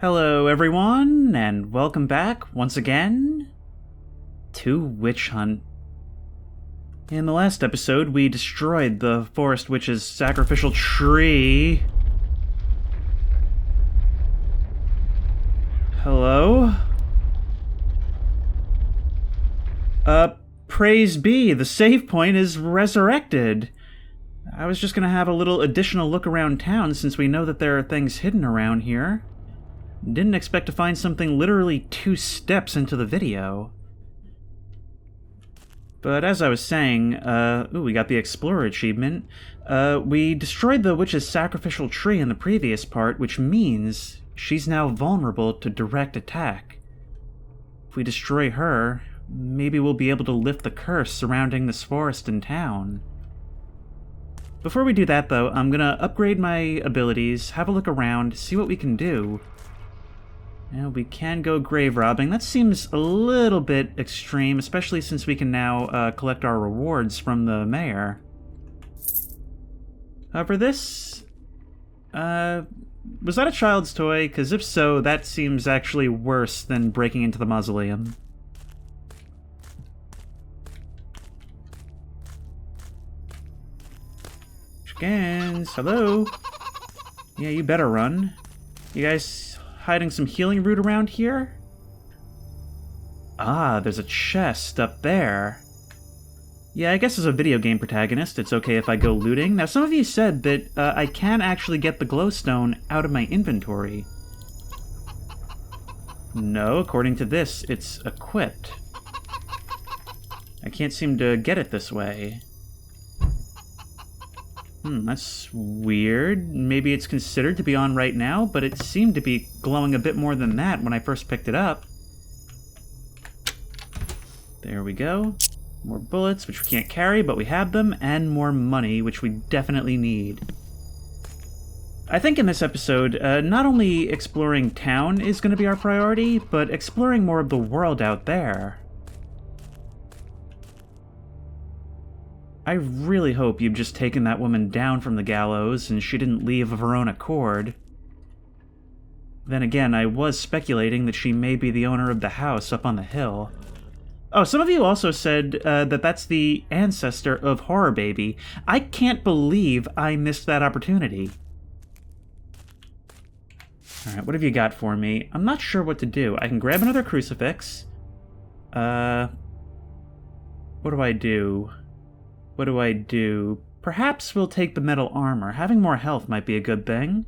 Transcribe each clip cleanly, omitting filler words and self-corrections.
Hello everyone, and welcome back once again to Witch Hunt. In the last episode, we destroyed the Forest Witch's sacrificial tree. Hello? Praise be, the save point is resurrected. I was just gonna have a little additional look around town since we know that there are things hidden around here. Didn't expect to find something literally 2 steps into the video. But as I was saying, we got the Explorer achievement. We destroyed the witch's sacrificial tree in the previous part, which means she's now vulnerable to direct attack. If we destroy her, maybe we'll be able to lift the curse surrounding this forest and town. Before we do that, though, I'm gonna upgrade my abilities, have a look around, see what we can do. Now, we can go grave robbing. That seems a little bit extreme, especially since we can now collect our rewards from the mayor. However, this... was that a child's toy? Because if so, that seems actually worse than breaking into the mausoleum. Chickens, hello? Yeah, you better run. You guys hiding some healing root around here? Ah, there's a chest up there. Yeah, I guess as a video game protagonist, it's okay if I go looting. Now, some of you said that I can actually get the glowstone out of my inventory. No, according to this, it's equipped. I can't seem to get it this way. That's weird. Maybe it's considered to be on right now, but it seemed to be glowing a bit more than that when I first picked it up. There we go. More bullets, which we can't carry, but we have them, and more money, which we definitely need. I think in this episode, not only exploring town is going to be our priority, but exploring more of the world out there. I really hope you've just taken that woman down from the gallows and she didn't leave of her own accord. Then again, I was speculating that she may be the owner of the house up on the hill. Oh, some of you also said that that's the ancestor of Horror Baby. I can't believe I missed that opportunity. Alright, what have you got for me? I'm not sure what to do. I can grab another crucifix. What do I do? What do I do? Perhaps we'll take the metal armor. Having more health might be a good thing.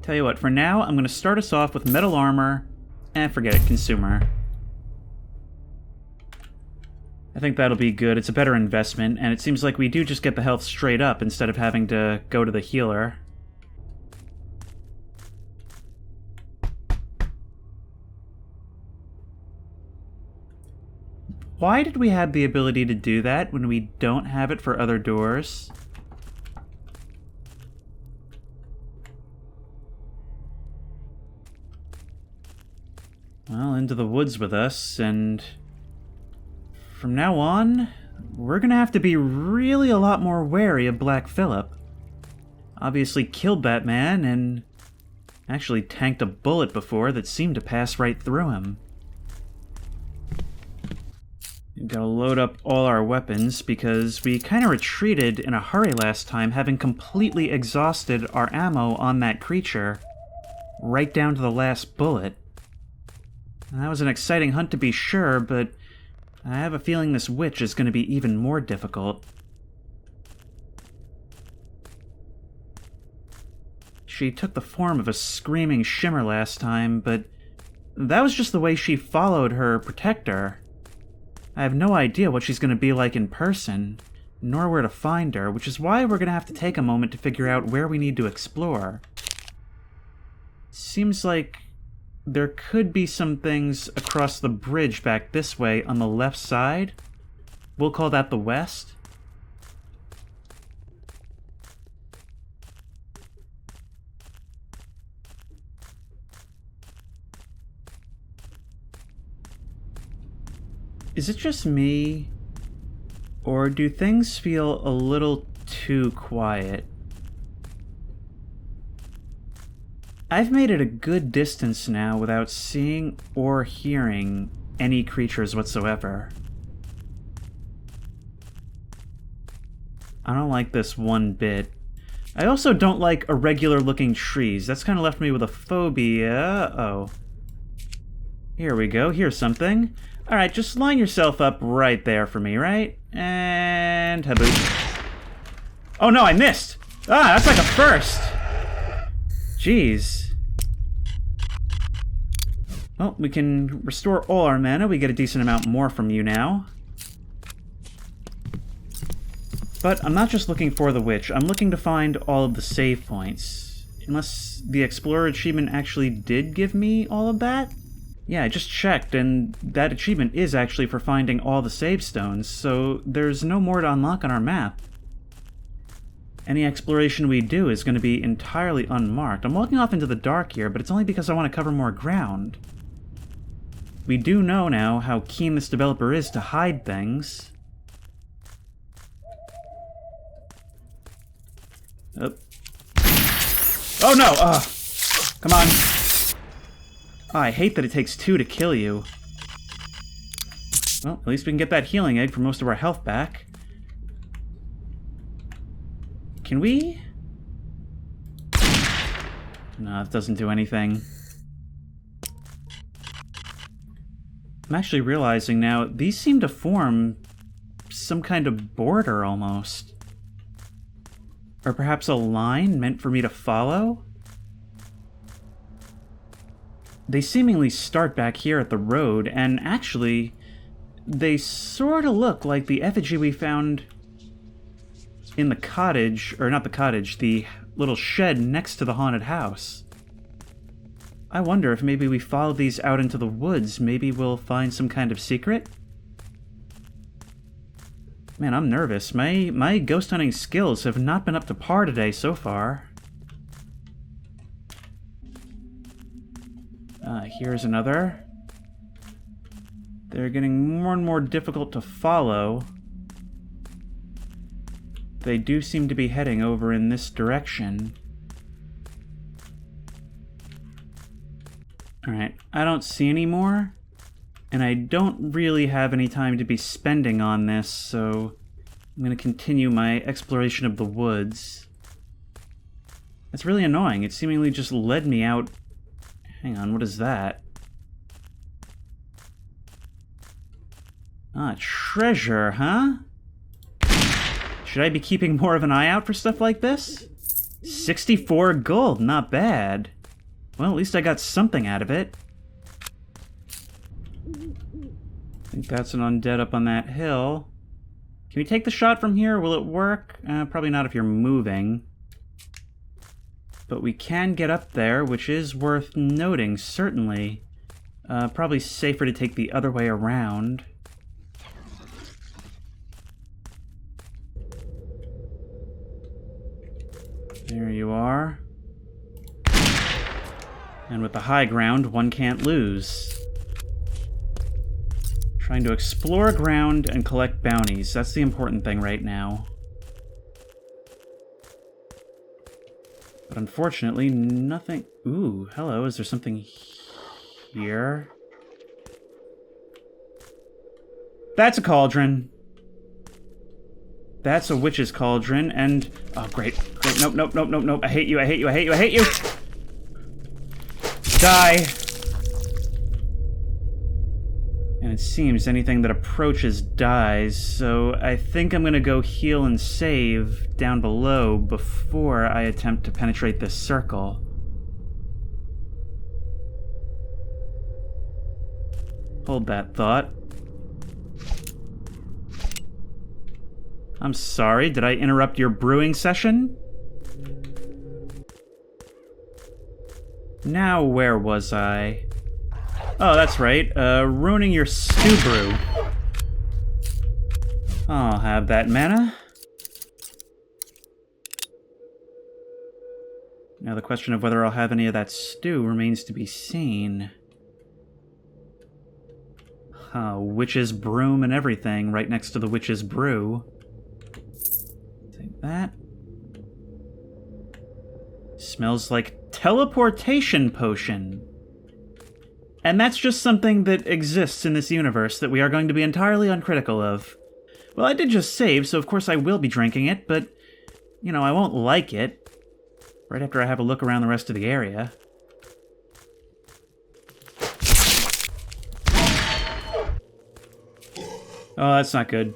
Tell you what, for now, I'm going to start us off with metal armor, and forget it, consumer. I think that'll be good. It's a better investment, and it seems like we do just get the health straight up instead of having to go to the healer. Why did we have the ability to do that when we don't have it for other doors? Well, into the woods with us, and from now on, we're gonna have to be really a lot more wary of Black Phillip. Obviously killed that man, and actually tanked a bullet before that seemed to pass right through him. We've got to load up all our weapons, because we kind of retreated in a hurry last time, having completely exhausted our ammo on that creature, right down to the last bullet. And that was an exciting hunt to be sure, but I have a feeling this witch is going to be even more difficult. She took the form of a screaming shimmer last time, but that was just the way she followed her protector. I have no idea what she's going to be like in person, nor where to find her, which is why we're going to have to take a moment to figure out where we need to explore. Seems like there could be some things across the bridge back this way on the left side. We'll call that the west. Is it just me, or do things feel a little too quiet? I've made it a good distance now without seeing or hearing any creatures whatsoever. I don't like this one bit. I also don't like irregular looking trees. That's kind of left me with a phobia. Uh-oh. Here we go. Here's something. Alright, just line yourself up right there for me, right? And... haboot. Oh no, I missed! Ah, that's like a first! Jeez. Well, we can restore all our mana. We get a decent amount more from you now. But I'm not just looking for the witch. I'm looking to find all of the save points. Unless the Explorer achievement actually did give me all of that? Yeah, I just checked, and that achievement is actually for finding all the save stones, so there's no more to unlock on our map. Any exploration we do is going to be entirely unmarked. I'm walking off into the dark here, but it's only because I want to cover more ground. We do know now how keen this developer is to hide things. Oh no! Come on. Oh, I hate that it takes 2 to kill you. Well, at least we can get that healing egg for most of our health back. Can we? No, it doesn't do anything. I'm actually realizing now, these seem to form some kind of border almost. Or perhaps a line meant for me to follow? They seemingly start back here at the road, and actually, they sort of look like the effigy we found in the cottage, or not the cottage, the little shed next to the haunted house. I wonder if maybe we follow these out into the woods, maybe we'll find some kind of secret? Man, I'm nervous. My ghost hunting skills have not been up to par today so far. Here's another. They're getting more and more difficult to follow. They do seem to be heading over in this direction. Alright, I don't see any more. And I don't really have any time to be spending on this, so I'm going to continue my exploration of the woods. That's really annoying. It seemingly just led me out. Hang on, what is that? Ah, treasure, huh? Should I be keeping more of an eye out for stuff like this? 64 gold, not bad. Well, at least I got something out of it. I think that's an undead up on that hill. Can we take the shot from here? Will it work? Probably not if you're moving. But we can get up there, which is worth noting, certainly. Probably safer to take the other way around. There you are. And with the high ground, one can't lose. Trying to explore ground and collect bounties. That's the important thing right now. But unfortunately, nothing... Ooh, hello, is there something here? That's a cauldron. That's a witch's cauldron, and... Oh, great. Great, nope, nope, nope, nope, nope. I hate you, I hate you, I hate you, I hate you! Die! And it seems anything that approaches dies, so I think I'm gonna go heal and save down below before I attempt to penetrate this circle. Hold that thought. I'm sorry, did I interrupt your brewing session? Now where was I? Oh, that's right. Ruining your stew brew. I'll have that mana. Now the question of whether I'll have any of that stew remains to be seen. Witch's broom and everything right next to the witch's brew. Take that. Smells like teleportation potion. And that's just something that exists in this universe that we are going to be entirely uncritical of. Well, I did just save, so of course I will be drinking it, but, you know, I won't like it right after I have a look around the rest of the area. Oh, that's not good.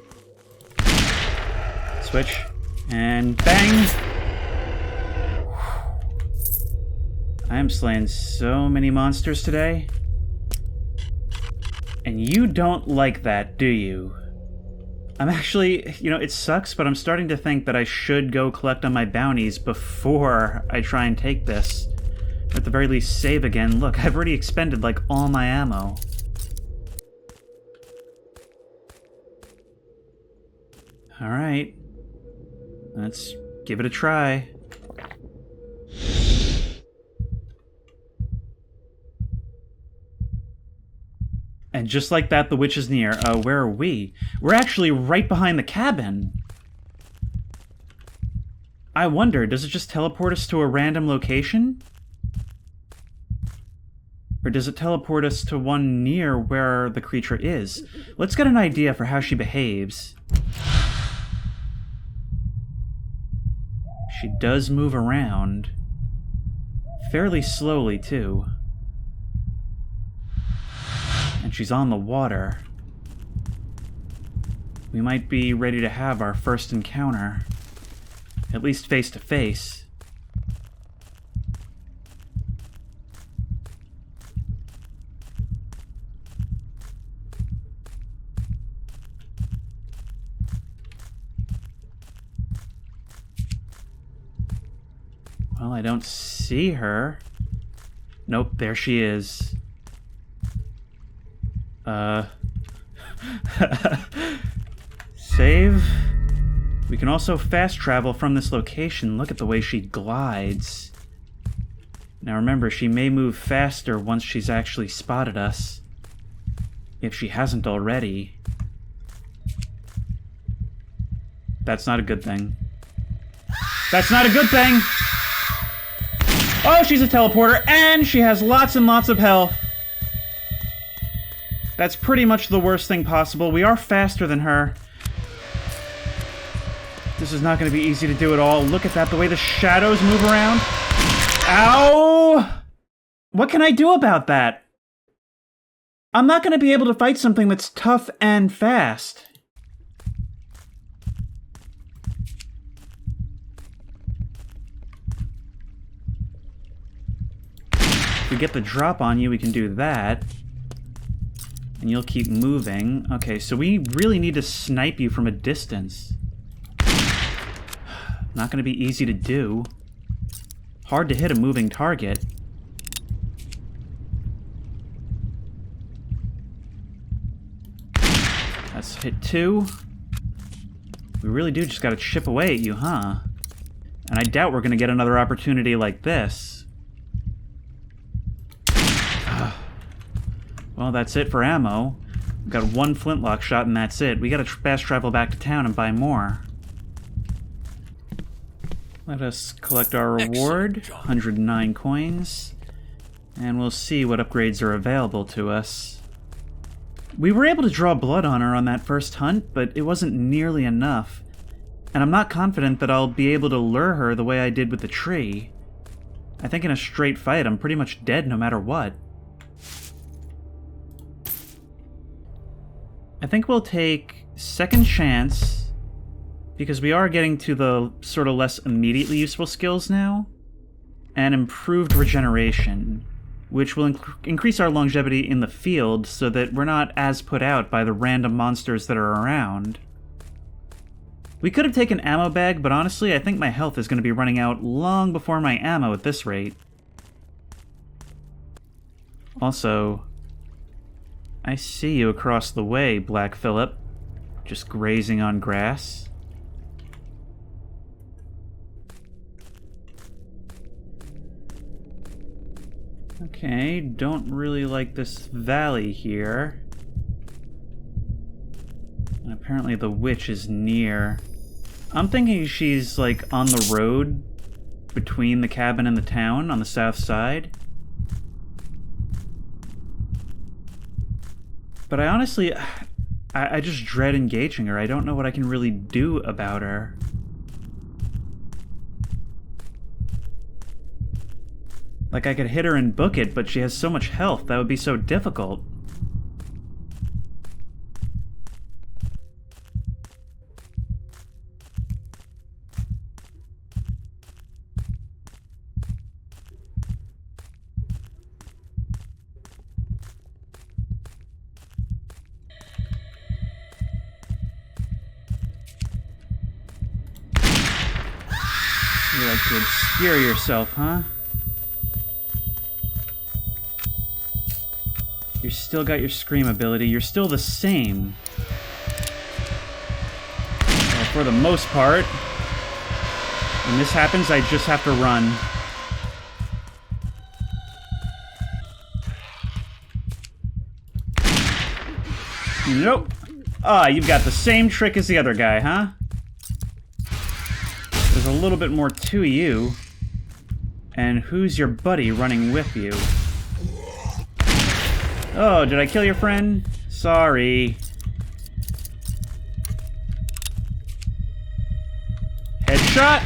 Switch. And bang! I am slaying so many monsters today. And you don't like that, do you? I'm actually, you know, it sucks, but I'm starting to think that I should go collect on my bounties before I try and take this. Or at the very least, save again. Look, I've already expended, like, all my ammo. Alright. Let's give it a try. And just like that, the witch is near. Where are we? We're actually right behind the cabin. I wonder, does it just teleport us to a random location? Or does it teleport us to one near where the creature is? Let's get an idea for how she behaves. She does move around. Fairly slowly, too. And she's on the water. We might be ready to have our first encounter. At least face to face. Well, I don't see her. Nope, there she is. Save. We can also fast travel from this location. Look at the way she glides. Now remember, she may move faster once she's actually spotted us. If she hasn't already. That's not a good thing. That's not a good thing! Oh, she's a teleporter, and she has lots and lots of health. That's pretty much the worst thing possible. We are faster than her. This is not going to be easy to do at all. Look at that, the way the shadows move around. Ow! What can I do about that? I'm not going to be able to fight something that's tough and fast. If we get the drop on you, we can do that. And you'll keep moving. Okay, so we really need to snipe you from a distance. Not going to be easy to do. Hard to hit a moving target. That's hit 2. We really do just gotta chip away at you, huh? And I doubt we're gonna get another opportunity like this. Well, that's it for ammo. We've got one flintlock shot and that's it. We gotta fast travel back to town and buy more. Let us collect our reward, 109 coins, and we'll see what upgrades are available to us. We were able to draw blood on her on that first hunt, but it wasn't nearly enough, and I'm not confident that I'll be able to lure her the way I did with the tree. I think in a straight fight, I'm pretty much dead no matter what. I think we'll take second chance, because we are getting to the sort of less immediately useful skills now, and improved regeneration, which will increase our longevity in the field so that we're not as put out by the random monsters that are around. We could have taken ammo bag, but honestly, I think my health is going to be running out long before my ammo at this rate. Also, I see you across the way, Black Phillip, just grazing on grass. Okay, don't really like this valley here. And apparently the witch is near. I'm thinking she's, like, on the road between the cabin and the town on the south side. But I honestly, I just dread engaging her. I don't know what I can really do about her. Like, I could hit her and book it, but she has so much health, that would be so difficult. You like to obscure yourself, huh? You still got your scream ability. You're still the same. Well, for the most part. When this happens, I just have to run. Nope. Ah, you've got the same trick as the other guy, huh? There's a little bit more to you. And who's your buddy running with you? Oh, did I kill your friend? Sorry. Headshot?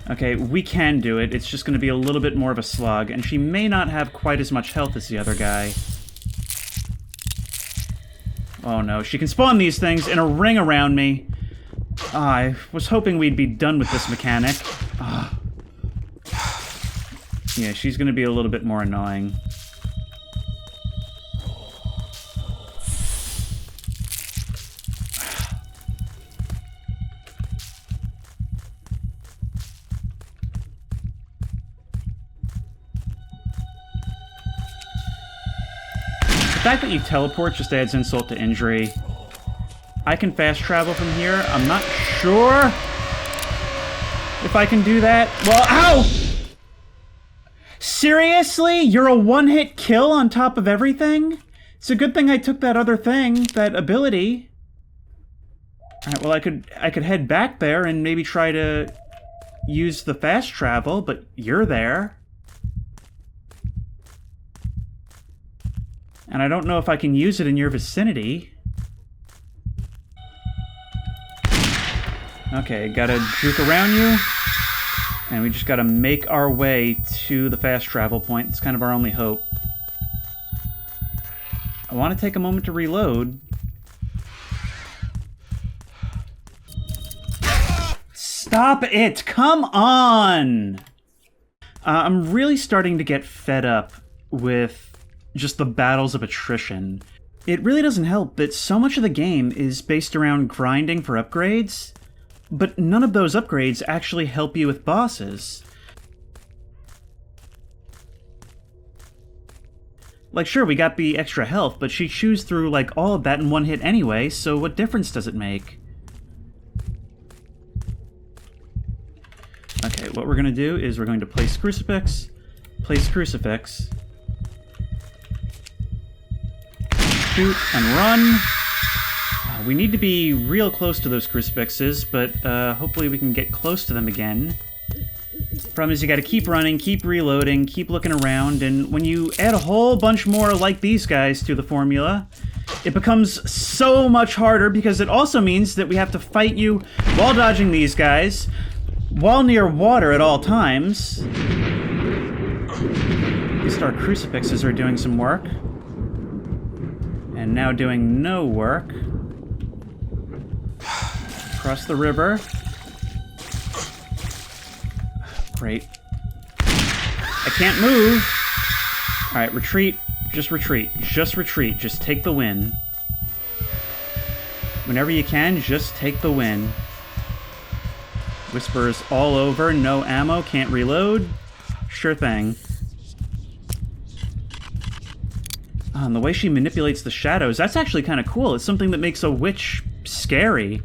Okay, we can do it. It's just going to be a little bit more of a slog, and she may not have quite as much health as the other guy. Oh no, she can spawn these things in a ring around me. I was hoping we'd be done with this mechanic. Yeah, she's going to be a little bit more annoying. The fact that you teleport just adds insult to injury. I can fast travel from here. I'm not sure if I can do that. Well, ow! Seriously? You're a one-hit kill on top of everything? It's a good thing I took that other thing, that ability. Alright, well, I could head back there and maybe try to use the fast travel, but you're there. And I don't know if I can use it in your vicinity. Okay, gotta juke around you. And we just gotta make our way to the fast travel point. It's kind of our only hope. I want to take a moment to reload. Stop it! Come on! I'm really starting to get fed up with just the battles of attrition. It really doesn't help that so much of the game is based around grinding for upgrades, but none of those upgrades actually help you with bosses. Like, sure, we got the extra health, but she chews through, like, all of that in one hit anyway, so what difference does it make? Okay, what we're gonna do is we're going to place Crucifix, shoot and run. We need to be real close to those crucifixes, but hopefully we can get close to them again. Problem is you gotta keep running, keep reloading, keep looking around, and when you add a whole bunch more like these guys to the formula, it becomes so much harder because it also means that we have to fight you while dodging these guys, while near water at all times. At least our crucifixes are doing some work. And now doing no work. Across the river. Great. I can't move! Alright, retreat. Just retreat. Just retreat. Just take the win. Whenever you can, just take the win. Whispers all over. No ammo. Can't reload. Sure thing. And the way she manipulates the shadows, that's actually kind of cool. It's something that makes a witch scary.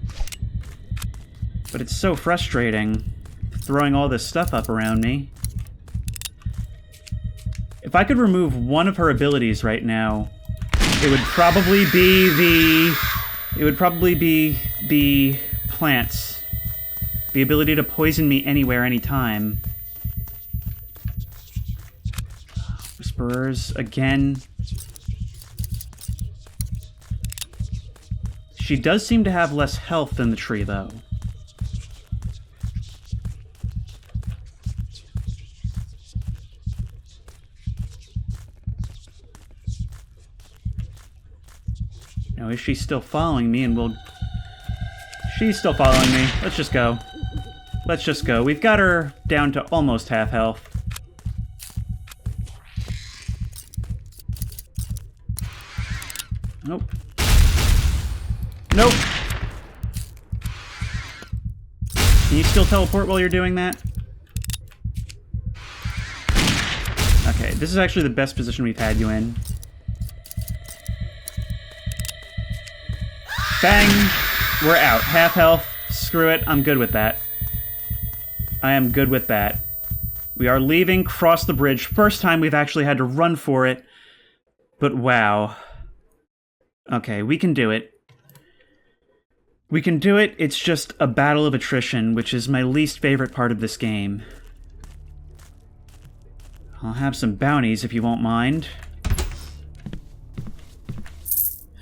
But it's so frustrating, throwing all this stuff up around me. If I could remove one of her abilities right now, it would probably be the plants. The ability to poison me anywhere, anytime. Whisperers again. She does seem to have less health than the tree, though. Now, is she still following me? And we'll... She's still following me. Let's just go. Let's just go. We've got her down to almost half health. Nope. Nope. Can you still teleport while you're doing that? Okay, this is actually the best position we've had you in. Bang! We're out. Half health. Screw it. I'm good with that. I am good with that. We are leaving, cross the bridge. First time we've actually had to run for it. But wow. Okay, we can do it. We can do it. It's just a battle of attrition, which is my least favorite part of this game. I'll have some bounties if you won't mind.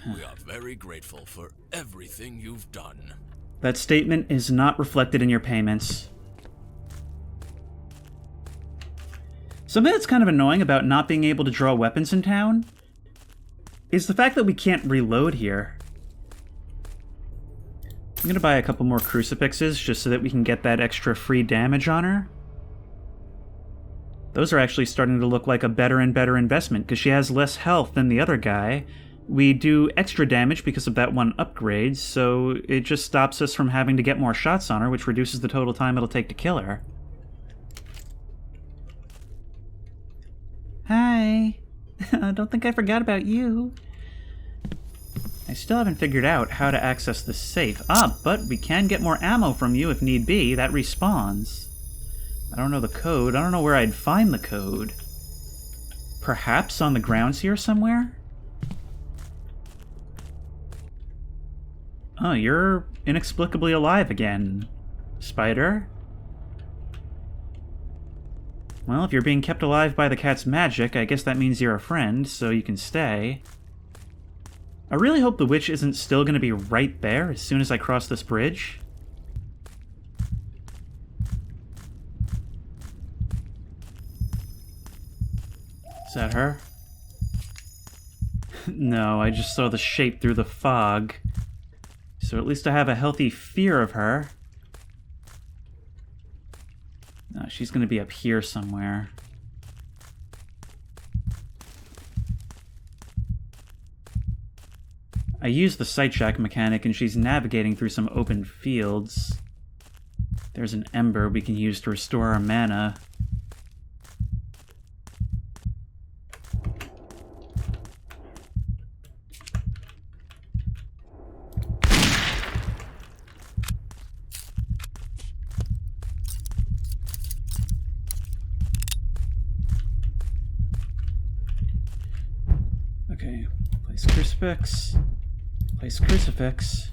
We are very grateful for everything you've done. That statement is not reflected in your payments. Something that's kind of annoying about not being able to draw weapons in town is the fact that we can't reload here. I'm gonna buy a couple more crucifixes just so that we can get that extra free damage on her. Those are actually starting to look like a better and better investment because she has less health than the other guy. We do extra damage because of that one upgrade, so it just stops us from having to get more shots on her, which reduces the total time it'll take to kill her. Hi. Don't think I forgot about you. I still haven't figured out how to access the safe. Ah, but we can get more ammo from you if need be. That respawns. I don't know the code. I don't know where I'd find the code. Perhaps on the grounds here somewhere? Oh, you're inexplicably alive again, Spider. Well, if you're being kept alive by the cat's magic, I guess that means you're a friend, so you can stay. I really hope the witch isn't still going to be right there as soon as I cross this bridge. Is that her? No, I just saw the shape through the fog. So at least I have a healthy fear of her. No, she's going to be up here somewhere. I used the sight check mechanic and she's navigating through some open fields. There's an ember we can use to restore our mana. Okay, place crucifix. Place crucifix.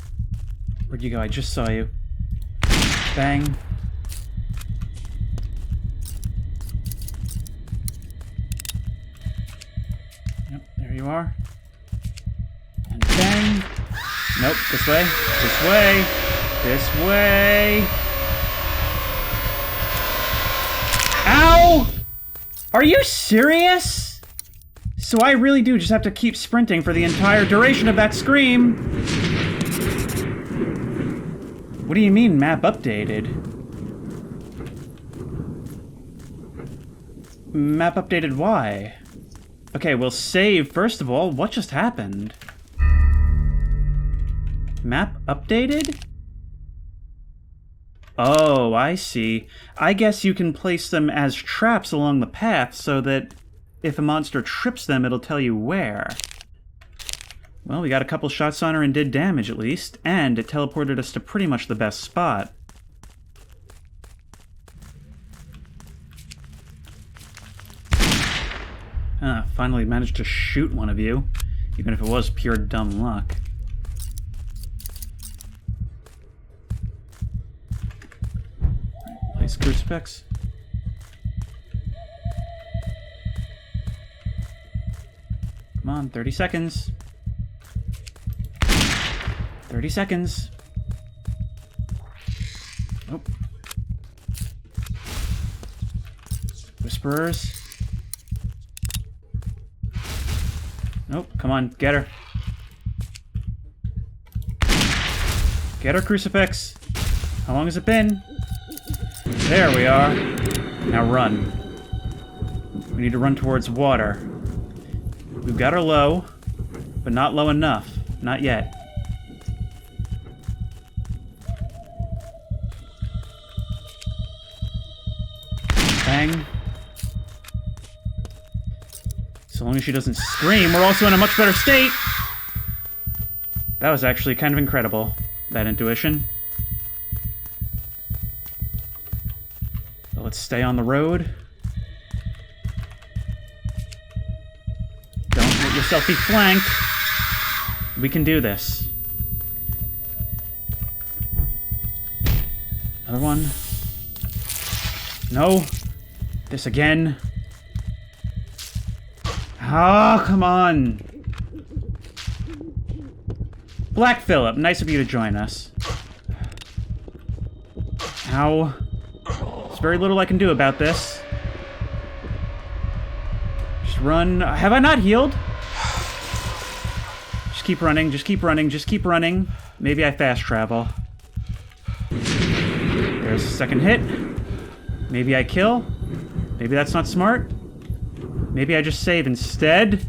Where'd you go? I just saw you. Bang. Yep, there you are. And bang. Nope, this way. This way. This way. Ow! Are you serious? So I really do just have to keep sprinting for the entire duration of that scream. What do you mean, map updated? Map updated why? Okay, well, save first of all. What just happened? Map updated? Oh, I see. I guess you can place them as traps along the path so that if a monster trips them, it'll tell you where. Well, we got a couple shots on her and did damage at least, and it teleported us to pretty much the best spot. Finally managed to shoot one of you, even if it was pure dumb luck. Place crucifix. Come on, 30 seconds. 30 seconds. Oh. Whisperers. Nope, come on, get her. Get her, Crucifix. How long has it been? There we are. Now run. We need to run towards water. We've got her low, but not low enough. Not yet. Bang. So long as she doesn't scream, we're also in a much better state. That was actually kind of incredible, that intuition. So let's stay on the road. Don't let yourself be flanked. We can do this. Another one. No. This again. Oh, come on. Black Phillip, nice of you to join us. Ow. There's very little I can do about this. Just run. Have I not healed? Just keep running, just keep running, just keep running. Maybe I fast travel. There's a second hit. Maybe I kill. Maybe that's not smart. Maybe I just save instead.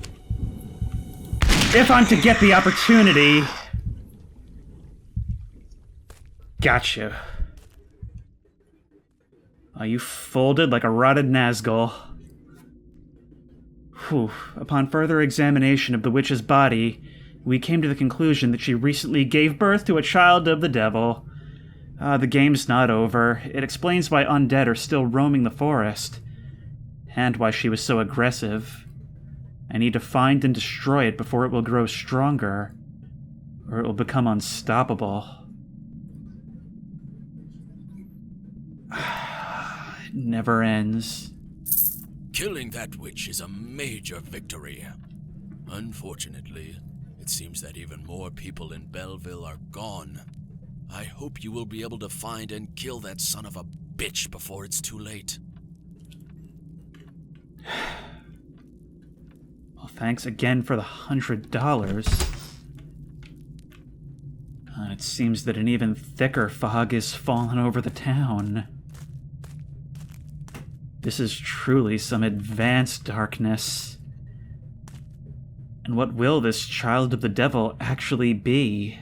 If I'm to get the opportunity. Gotcha. Oh, you folded like a rotted Nazgul. Whew. Upon further examination of the witch's body, we came to the conclusion that she recently gave birth to a child of the devil. The game's not over. It explains why undead are still roaming the forest. And why she was so aggressive. I need to find and destroy it before it will grow stronger. Or it will become unstoppable. It never ends. Killing that witch is a major victory. Unfortunately, it seems that even more people in Belleville are gone. I hope you will be able to find and kill that son of a bitch before it's too late. Well, thanks again for the $100. It seems that an even thicker fog is fallen over the town. This is truly some advanced darkness. And what will this child of the devil actually be?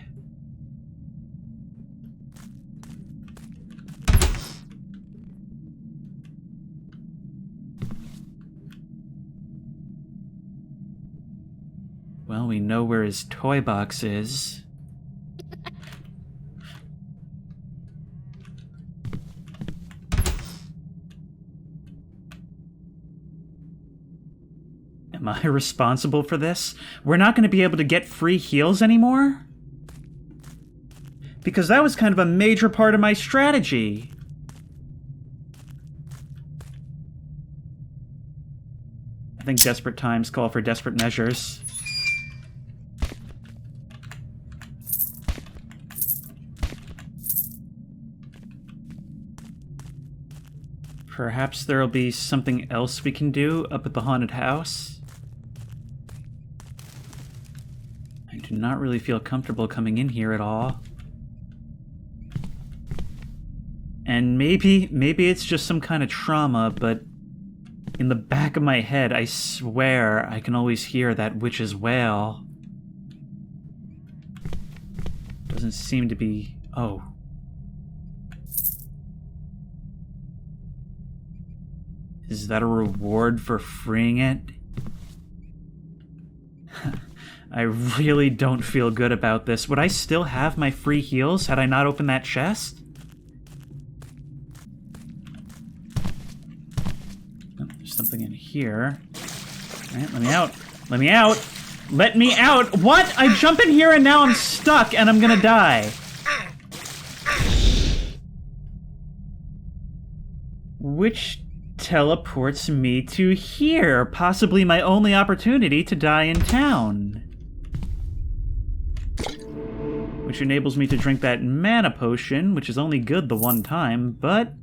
Well, we know where his toy box is. Am I responsible for this? We're not going to be able to get free heals anymore? Because that was kind of a major part of my strategy. I think desperate times call for desperate measures. Perhaps there'll be something else we can do up at the haunted house. I do not really feel comfortable coming in here at all. And maybe it's just some kind of trauma, but in the back of my head, I swear I can always hear that witch's wail. Doesn't seem to be... Oh. Is that a reward for freeing it? I really don't feel good about this. Would I still have my free heals had I not opened that chest? Oh, there's something in here. Alright, let me out. Let me out! Let me out! What? I jump in here and now I'm stuck and I'm gonna die. Which teleports me to here, possibly my only opportunity to die in town. Which enables me to drink that mana potion, which is only good the one time, but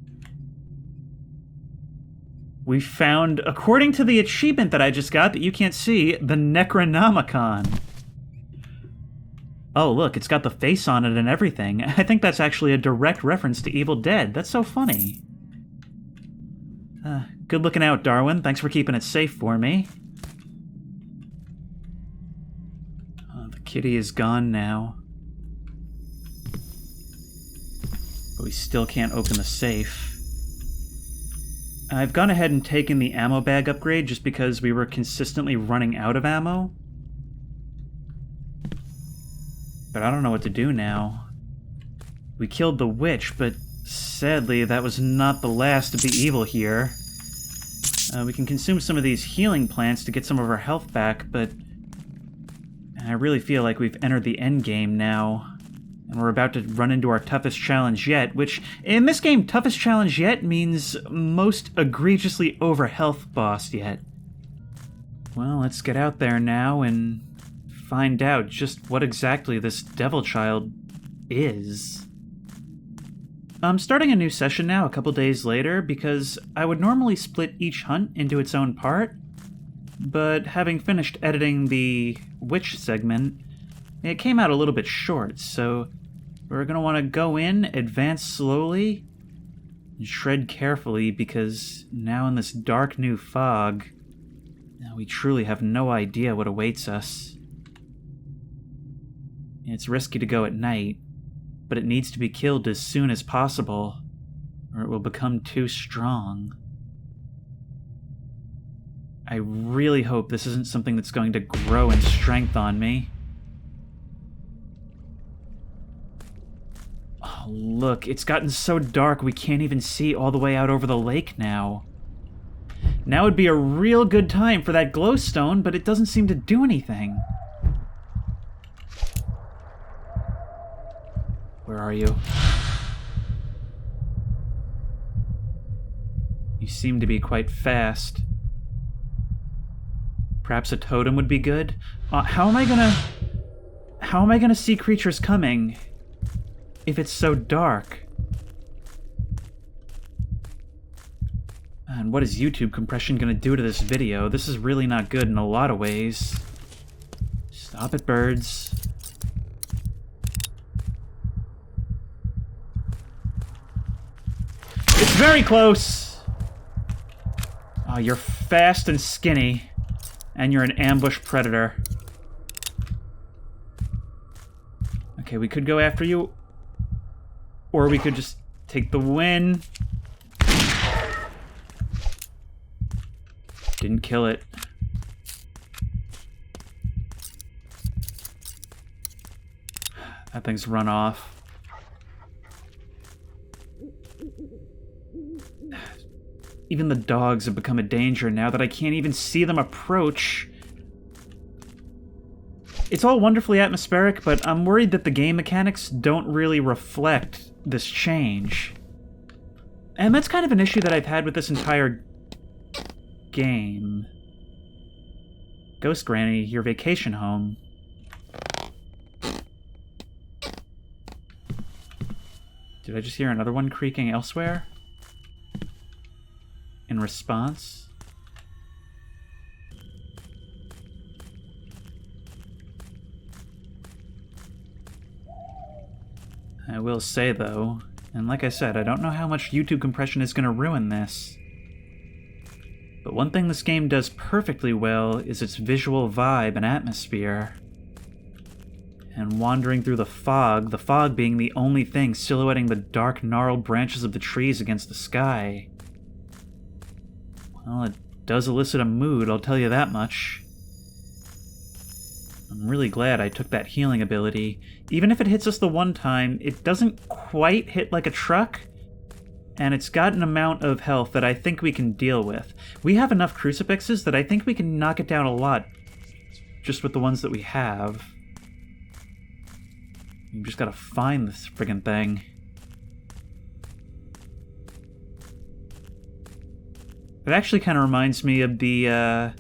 we found, according to the achievement that I just got that you can't see, the Necronomicon. Oh, look, it's got the face on it and everything. I think that's actually a direct reference to Evil Dead. That's so funny. Good looking out, Darwin. Thanks for keeping it safe for me. The kitty is gone now. But we still can't open the safe. I've gone ahead and taken the ammo bag upgrade just because we were consistently running out of ammo. But I don't know what to do now. We killed the witch, but sadly that was not the last of the evil here. We can consume some of these healing plants to get some of our health back, but I really feel like we've entered the end game now. And we're about to run into our toughest challenge yet, which, in this game, toughest challenge yet means most egregiously over health boss yet. Well, let's get out there now and find out just what exactly this devil child is. I'm starting a new session now a couple days later because I would normally split each hunt into its own part, but having finished editing the witch segment, it came out a little bit short, so we're going to want to go in, advance slowly, and shred carefully because now in this dark new fog, we truly have no idea what awaits us. It's risky to go at night, but it needs to be killed as soon as possible, or it will become too strong. I really hope this isn't something that's going to grow in strength on me. Oh, look, it's gotten so dark we can't even see all the way out over the lake now. Now would be a real good time for that glowstone, but it doesn't seem to do anything. Where are you? You seem to be quite fast. Perhaps a totem would be good? How am I gonna see creatures coming if it's so dark? And what is YouTube compression gonna do to this video? This is really not good in a lot of ways. Stop it, birds. It's very close! Oh, you're fast and skinny, and you're an ambush predator. Okay, we could go after you, or we could just take the win. Didn't kill it. That thing's run off. Even the dogs have become a danger now that I can't even see them approach. It's all wonderfully atmospheric, but I'm worried that the game mechanics don't really reflect this change. And that's kind of an issue that I've had with this entire game. Ghost Granny, your vacation home. Did I just hear another one creaking elsewhere? In response? I will say, though, and like I said, I don't know how much YouTube compression is going to ruin this, but one thing this game does perfectly well is its visual vibe and atmosphere. And wandering through the fog being the only thing silhouetting the dark, gnarled branches of the trees against the sky. Well, it does elicit a mood, I'll tell you that much. I'm really glad I took that healing ability. Even if it hits us the one time, it doesn't quite hit like a truck, and it's got an amount of health that I think we can deal with. We have enough crucifixes that I think we can knock it down a lot, just with the ones that we have. We just gotta find this friggin' thing. It actually kind of reminds me of the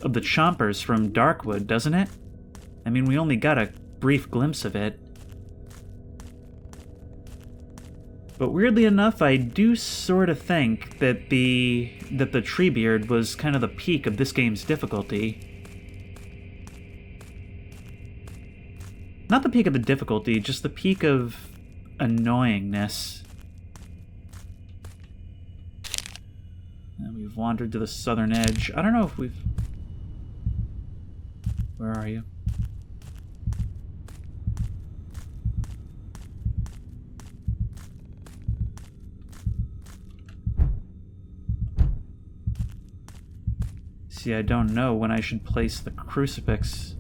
chompers from Darkwood, doesn't it? I mean, we only got a brief glimpse of it. But weirdly enough, I do sort of think that the Treebeard was kind of the peak of this game's difficulty. Not the peak of the difficulty, just the peak of annoyingness. And we've wandered to the southern edge. I don't know if we've... Where are you? See, I don't know when I should place the crucifix.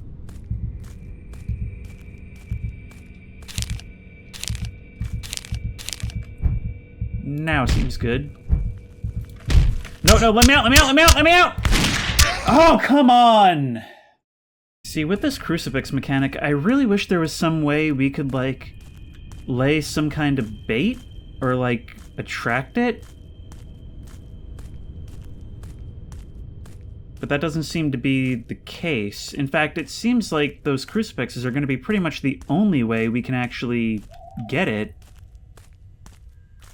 Now seems good. No, let me out, let me out, let me out, let me out! Oh, come on! See, with this crucifix mechanic, I really wish there was some way we could, like, lay some kind of bait, or, like, attract it. But that doesn't seem to be the case. In fact, it seems like those crucifixes are going to be pretty much the only way we can actually get it.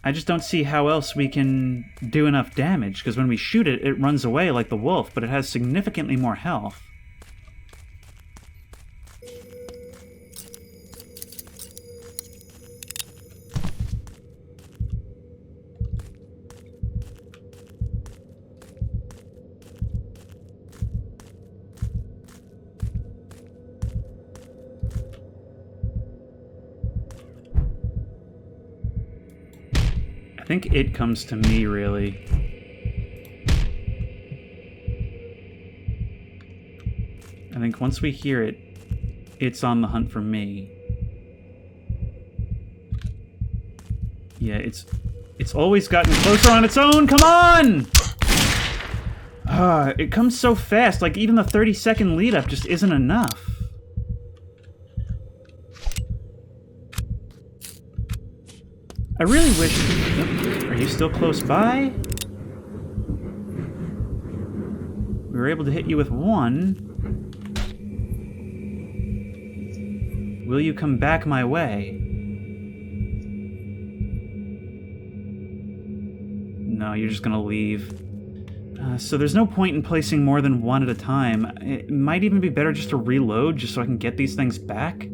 I just don't see how else we can do enough damage, because when we shoot it, it runs away like the wolf, but it has significantly more health. I think it comes to me, really. I think once we hear it, it's on the hunt for me. Yeah, it's always gotten closer on its own! Come on! It comes so fast, like even the 30-second lead-up just isn't enough. I really wish... Are you still close by? We were able to hit you with one. Will you come back my way? No, you're just gonna leave. So there's no point in placing more than one at a time. It might even be better just to reload, just so I can get these things back.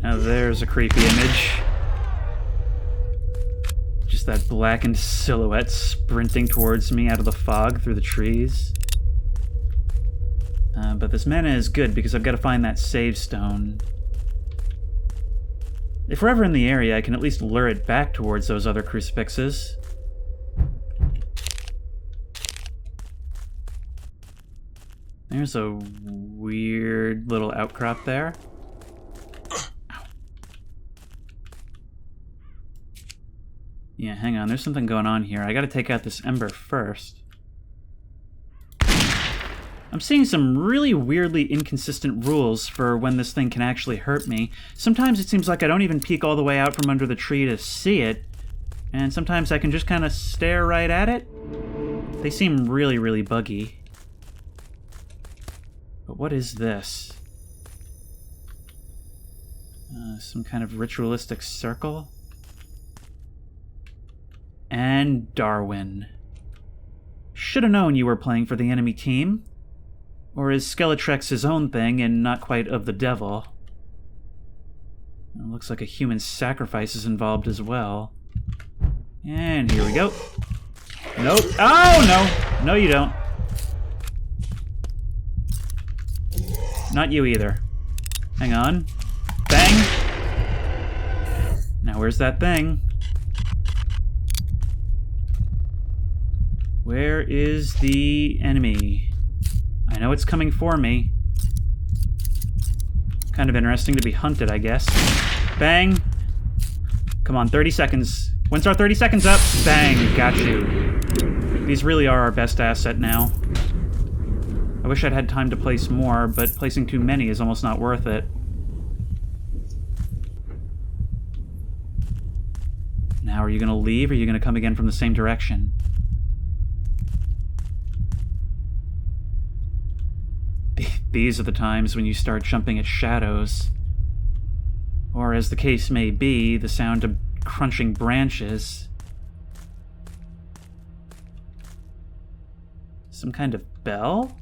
Now there's a creepy image. Just that blackened silhouette sprinting towards me out of the fog through the trees. But this mana is good because I've got to find that save stone. If we're ever in the area, I can at least lure it back towards those other crucifixes. There's a weird little outcrop there. Yeah, hang on, there's something going on here. I gotta take out this ember first. I'm seeing some really weirdly inconsistent rules for when this thing can actually hurt me. Sometimes it seems like I don't even peek all the way out from under the tree to see it, and sometimes I can just kind of stare right at it. They seem really, really buggy. But what is this? Some kind of ritualistic circle? And Darwin. Should have known you were playing for the enemy team. Or is Skeletrex his own thing and not quite of the devil? It looks like a human sacrifice is involved as well. And here we go. Nope. Oh, no! No, you don't. Not you either. Hang on. Bang! Now where's that thing? Where is the enemy? I know it's coming for me. Kind of interesting to be hunted, I guess. Bang. Come on, 30 seconds. When's our 30 seconds up? Bang, got you. These really are our best asset now. I wish I'd had time to place more, but placing too many is almost not worth it. Now, are you gonna leave, or are you gonna come again from the same direction? These are the times when you start jumping at shadows. Or, as the case may be, the sound of crunching branches. Some kind of bell?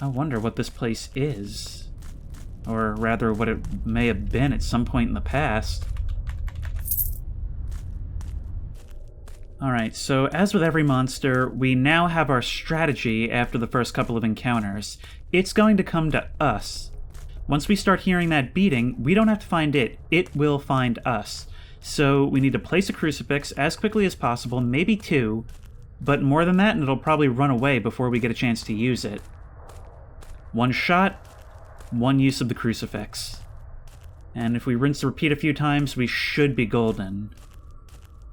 I wonder what this place is. Or rather, what it may have been at some point in the past. Alright, so as with every monster, we now have our strategy after the first couple of encounters. It's going to come to us. Once we start hearing that beating, we don't have to find it. It will find us. So we need to place a crucifix as quickly as possible, maybe 2, but more than that, and it'll probably run away before we get a chance to use it. 1 shot, 1 use of the crucifix. And if we rinse and repeat a few times, we should be golden.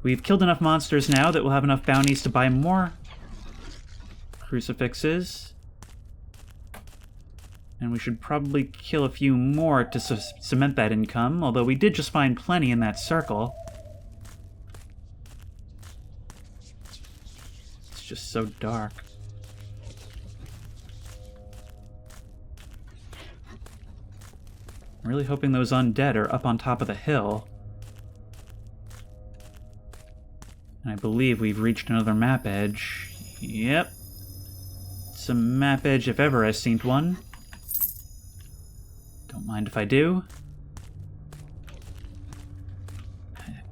We've killed enough monsters now that we'll have enough bounties to buy more crucifixes. And we should probably kill a few more to cement that income, although we did just find plenty in that circle. It's just so dark. I'm really hoping those undead are up on top of the hill. And I believe we've reached another map edge. Yep. It's a map edge if ever I've seen one. Don't mind if I do.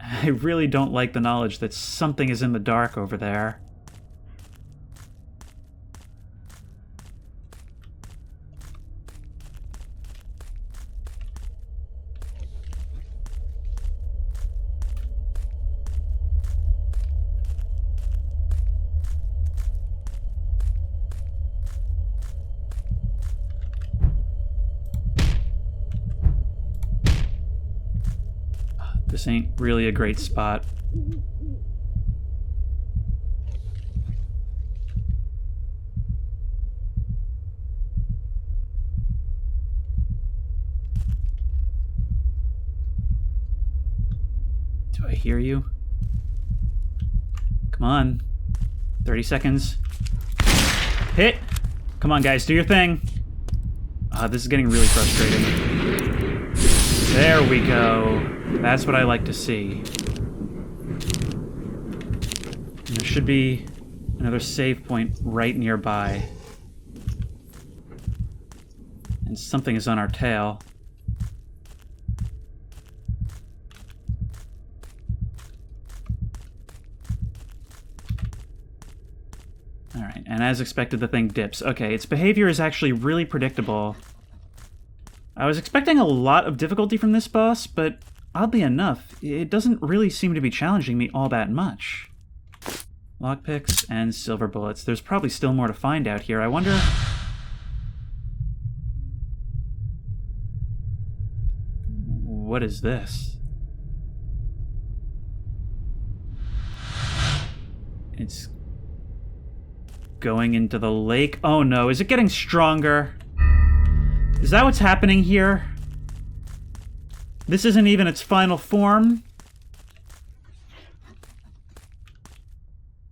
I really don't like the knowledge that something is in the dark over there. This ain't really a great spot. Do I hear you? Come on. 30 seconds. Hit! Come on, guys, do your thing. This is getting really frustrating. There we go. That's what I like to see. And there should be another save point right nearby. And something is on our tail. Alright, and as expected, the thing dips. Okay, its behavior is actually really predictable. I was expecting a lot of difficulty from this boss, but oddly enough, it doesn't really seem to be challenging me all that much. Lockpicks and silver bullets. There's probably still more to find out here. I wonder... What is this? It's going into the lake. Oh no, is it getting stronger? Is that what's happening here? This isn't even its final form?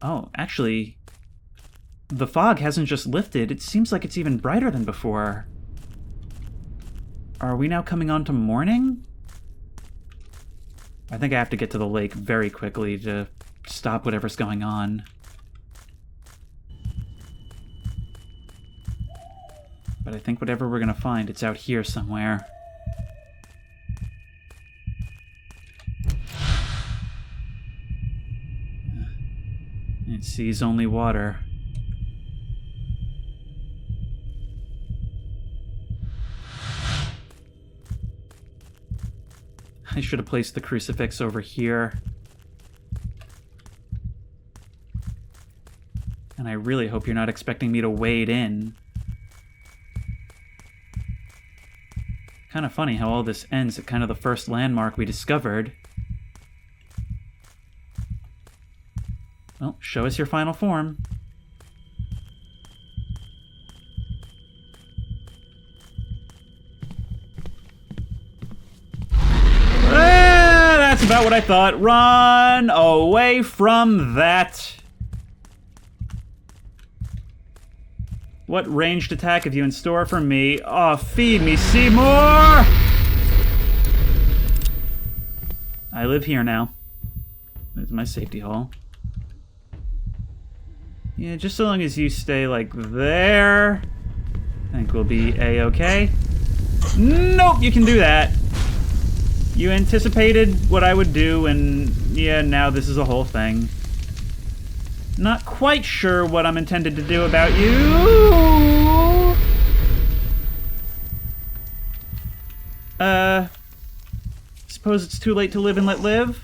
Oh, actually, the fog hasn't just lifted. It seems like it's even brighter than before. Are we now coming on to morning? I think I have to get to the lake very quickly to stop whatever's going on. But I think whatever we're gonna find, it's out here somewhere. It sees only water. I should have placed the crucifix over here. And I really hope you're not expecting me to wade in. Kind of funny how all this ends at kind of the first landmark we discovered. Well, show us your final form. That's about what I thought. Run away from that. What ranged attack have you in store for me? Oh, feed me, Seymour! I live here now. There's my safety hole. Yeah, just so long as you stay like there, I think we'll be A-okay. Nope, you can do that. You anticipated what I would do, and yeah, now this is a whole thing. Not quite sure what I'm intended to do about you. Suppose it's too late to live and let live?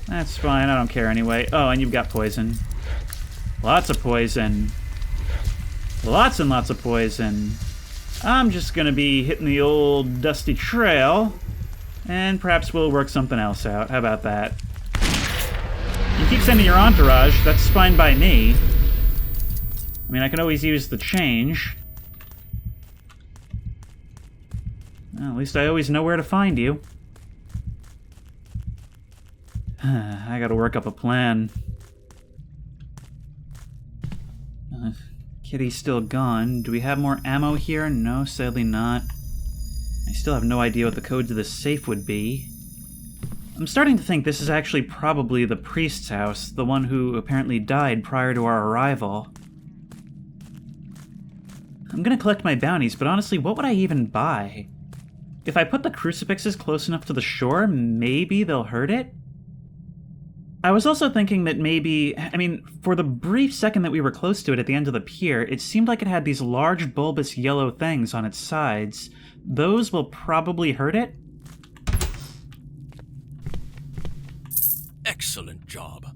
That's fine, I don't care anyway. Oh, and you've got poison. Lots of poison. Lots and lots of poison. I'm just gonna be hitting the old dusty trail, and perhaps we'll work something else out. How about that? You keep sending your entourage, that's fine by me. I mean, I can always use the change. Well, at least I always know where to find you. I gotta work up a plan. Kitty's still gone. Do we have more ammo here? No, sadly not. I still have no idea what the code to this safe would be. I'm starting to think this is actually probably the priest's house, the one who apparently died prior to our arrival. I'm gonna collect my bounties, but honestly, what would I even buy? If I put the crucifixes close enough to the shore, maybe they'll hurt it? I was also thinking that maybe, I mean, for the brief second that we were close to it at the end of the pier, it seemed like it had these large bulbous yellow things on its sides. Those will probably hurt it? Excellent job.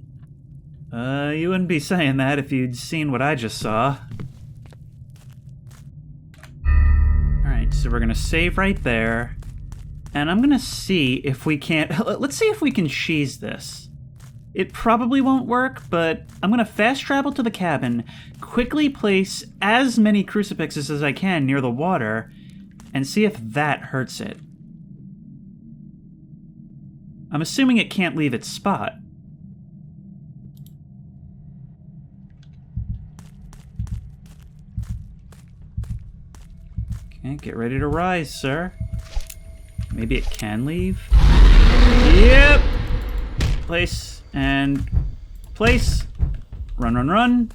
You wouldn't be saying that if you'd seen what I just saw. Alright, so we're gonna save right there. And I'm gonna see if we can't... Let's see if we can cheese this. It probably won't work, but I'm gonna fast travel to the cabin, quickly place as many crucifixes as I can near the water, and see if that hurts it. I'm assuming it can't leave its spot. Okay, get ready to rise, sir. Maybe it can leave? Yep! Place. And place. Run, run, run.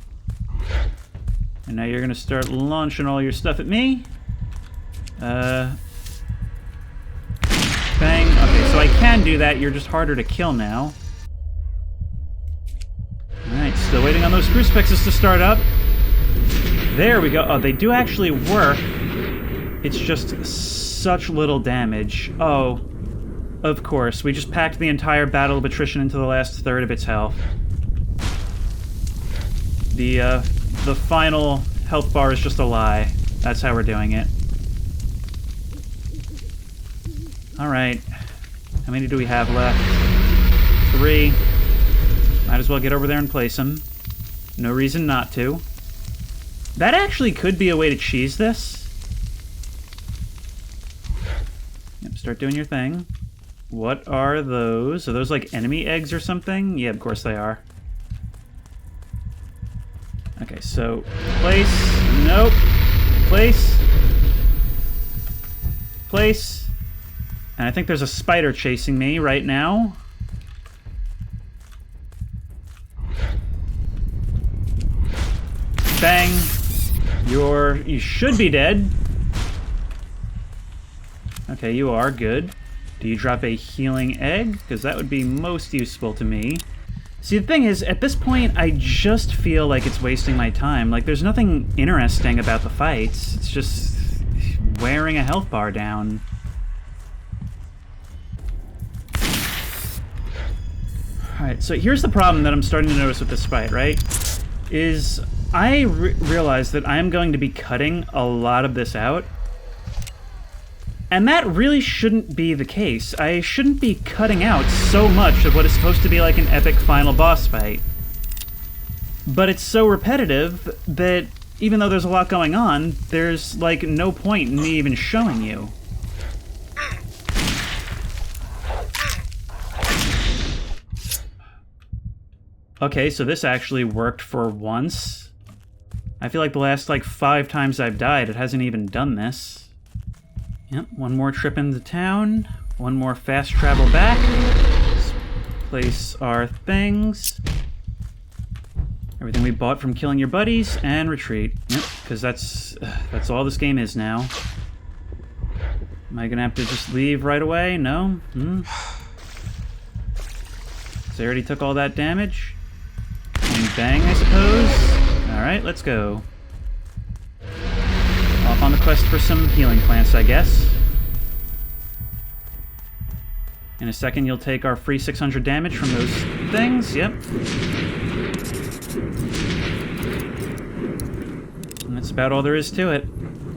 And now you're gonna start launching all your stuff at me. Bang. Okay, so I can do that. You're just harder to kill now. Alright, still waiting on those crucifixes to start up. There we go. Oh, they do actually work. It's just such little damage. Oh. Of course, we just packed the entire Battle of Attrition into the last third of its health. The final health bar is just a lie. That's how we're doing it. Alright. How many do we have left? 3. Might as well get over there and place them. No reason not to. That actually could be a way to cheese this. Yep, start doing your thing. What are those? Are those like enemy eggs or something? Yeah, of course they are. Okay, so place. Nope. Place. Place. And I think there's a spider chasing me right now. Bang. You should be dead. Okay, you are good. Do you drop a healing egg? Because that would be most useful to me. See, the thing is, at this point, I just feel like it's wasting my time. Like, there's nothing interesting about the fights. It's just wearing a health bar down. Alright, so here's the problem that I'm starting to notice with this fight, right? Is I realize that I am going to be cutting a lot of this out. And that really shouldn't be the case. I shouldn't be cutting out so much of what is supposed to be like an epic final boss fight. But it's so repetitive that even though there's a lot going on, there's like no point in me even showing you. Okay, so this actually worked for once. I feel like the last like 5 times I've died, it hasn't even done this. Yep, one more trip into town, one more fast travel back. Let's place our things. Everything we bought from killing your buddies, and retreat. Yep, because that's all this game is now. Am I gonna have to just leave right away? No? So I already took all that damage. And bang, I suppose. Alright, let's go. Off on the quest for some healing plants, I guess. In a second, you'll take our free 600 damage from those things. Yep. And that's about all there is to it.